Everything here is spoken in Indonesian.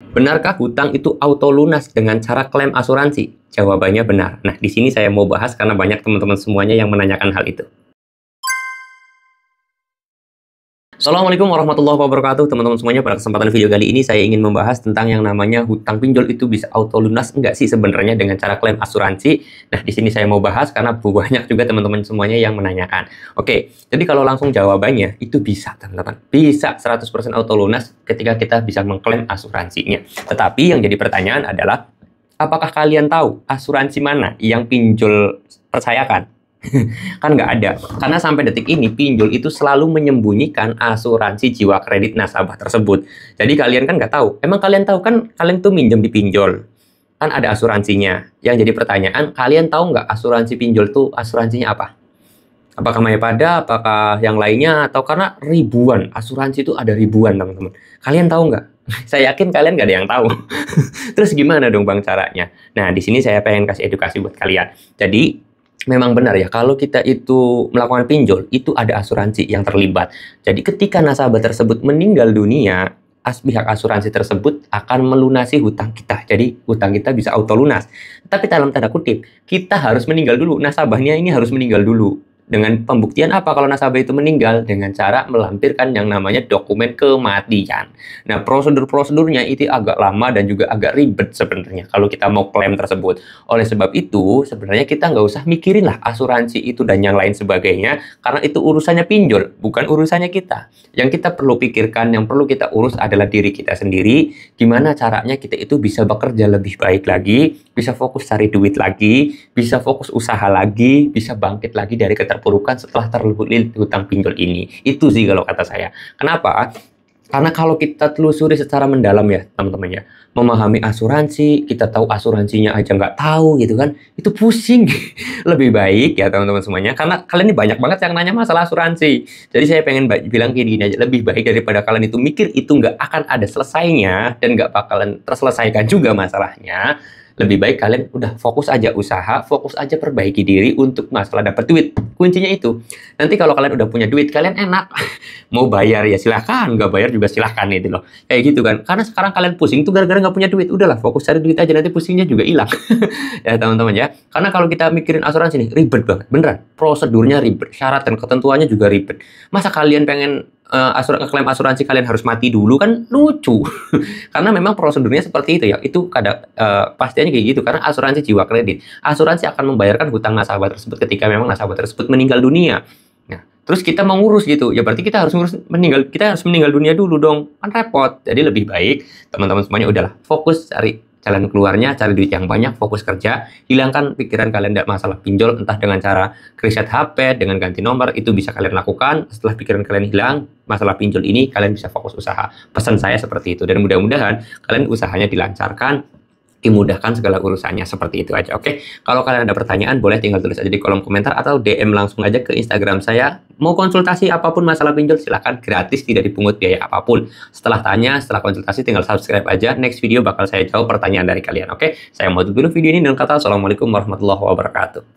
Benarkah hutang itu auto lunas dengan cara klaim asuransi? Jawabannya benar. Nah, di sini saya mau bahas karena banyak teman-teman semuanya yang menanyakan hal itu. Assalamualaikum warahmatullahi wabarakatuh, teman-teman semuanya. Pada kesempatan video kali ini saya ingin membahas tentang yang namanya hutang pinjol itu bisa auto lunas enggak sih sebenarnya dengan cara klaim asuransi. Nah, di sini saya mau bahas karena banyak juga teman-teman semuanya yang menanyakan. Oke, jadi kalau langsung jawabannya itu bisa, teman-teman. Bisa 100% auto lunas ketika kita bisa mengklaim asuransinya. Tetapi yang jadi pertanyaan adalah, apakah kalian tahu asuransi mana yang pinjol percayakan? Kan nggak ada. Karena sampai detik ini pinjol itu selalu menyembunyikan asuransi jiwa kredit nasabah tersebut. Jadi kalian kan nggak tahu. Emang kalian tahu kan kalian tuh minjem di pinjol. Kan ada asuransinya. Yang jadi pertanyaan, kalian tahu nggak asuransi pinjol tuh asuransinya apa? Apakah Mayapada, apakah yang lainnya, atau karena ribuan. Asuransi itu ada ribuan, teman-teman. Kalian tahu nggak? Saya yakin kalian nggak ada yang tahu. Terus gimana dong Bang caranya? Nah, di sini saya pengen kasih edukasi buat kalian. Jadi, memang benar ya, kalau kita itu melakukan pinjol, itu ada asuransi yang terlibat. Jadi ketika nasabah tersebut meninggal dunia, pihak asuransi tersebut akan melunasi hutang kita. Jadi hutang kita bisa auto lunas. Tapi dalam tanda kutip, kita harus meninggal dulu. Nasabahnya ini harus meninggal dulu. Dengan pembuktian apa kalau nasabah itu meninggal? Dengan cara melampirkan yang namanya dokumen kematian. Nah, prosedur-prosedurnya itu agak lama dan juga agak ribet sebenarnya kalau kita mau klaim tersebut. Oleh sebab itu, sebenarnya kita nggak usah mikirin lah asuransi itu dan yang lain sebagainya, karena itu urusannya pinjol, bukan urusannya kita. Yang kita perlu pikirkan, yang perlu kita urus adalah diri kita sendiri, gimana caranya kita itu bisa bekerja lebih baik lagi, bisa fokus cari duit lagi, bisa fokus usaha lagi, bisa bangkit lagi dari keterpurukan setelah terlilit hutang pinjol ini. Itu sih kalau kata saya. Kenapa? Karena kalau kita telusuri secara mendalam ya, teman-teman ya, memahami asuransi, kita tahu asuransinya aja nggak tahu gitu kan, itu pusing. Lebih baik ya teman-teman semuanya, karena kalian ini banyak banget yang nanya masalah asuransi. Jadi saya pengen bilang gini aja, lebih baik daripada kalian itu mikir itu nggak akan ada selesainya, dan nggak bakalan terselesaikan juga masalahnya. Lebih baik kalian udah fokus aja usaha, fokus aja perbaiki diri untuk masalah dapat duit. Kuncinya itu. Nanti kalau kalian udah punya duit, kalian enak. Mau bayar ya silahkan, nggak bayar juga silahkan itu loh. Kayak gitu kan. Karena sekarang kalian pusing tuh gara-gara nggak punya duit. Udahlah, fokus cari duit aja, nanti pusingnya juga hilang. Ya teman-teman ya. Karena kalau kita mikirin asuransi nih, ribet banget. Beneran. Prosedurnya ribet. Syarat dan ketentuannya juga ribet. Masa kalian pengen klaim asuransi kalian harus mati dulu, kan lucu. Karena memang prosedurnya seperti itu ya. Itu kadang pastinya kayak gitu, karena asuransi jiwa kredit. Asuransi akan membayarkan hutang nasabah tersebut ketika memang nasabah tersebut meninggal dunia. Nah, terus kita mau ngurus gitu, ya berarti kita harus kita harus meninggal dunia dulu dong. Kan repot. Jadi lebih baik teman-teman semuanya udahlah fokus cari jalan keluarnya, cari duit yang banyak, fokus kerja, hilangkan pikiran kalian tidak masalah pinjol, entah dengan cara reset HP, dengan ganti nomor, itu bisa kalian lakukan. Setelah pikiran kalian hilang, masalah pinjol ini, kalian bisa fokus usaha. Pesan saya seperti itu, dan mudah-mudahan kalian usahanya dilancarkan, dimudahkan segala urusannya, seperti itu aja. Oke, kalau kalian ada pertanyaan boleh tinggal tulis aja di kolom komentar atau DM langsung aja ke Instagram saya. Mau konsultasi apapun masalah pinjol silahkan, gratis, tidak dipungut biaya apapun. Setelah tanya, setelah konsultasi tinggal subscribe aja. Next video bakal saya jawab pertanyaan dari kalian. Oke, saya mau tutup dulu video ini dengan kata assalamualaikum warahmatullahi wabarakatuh.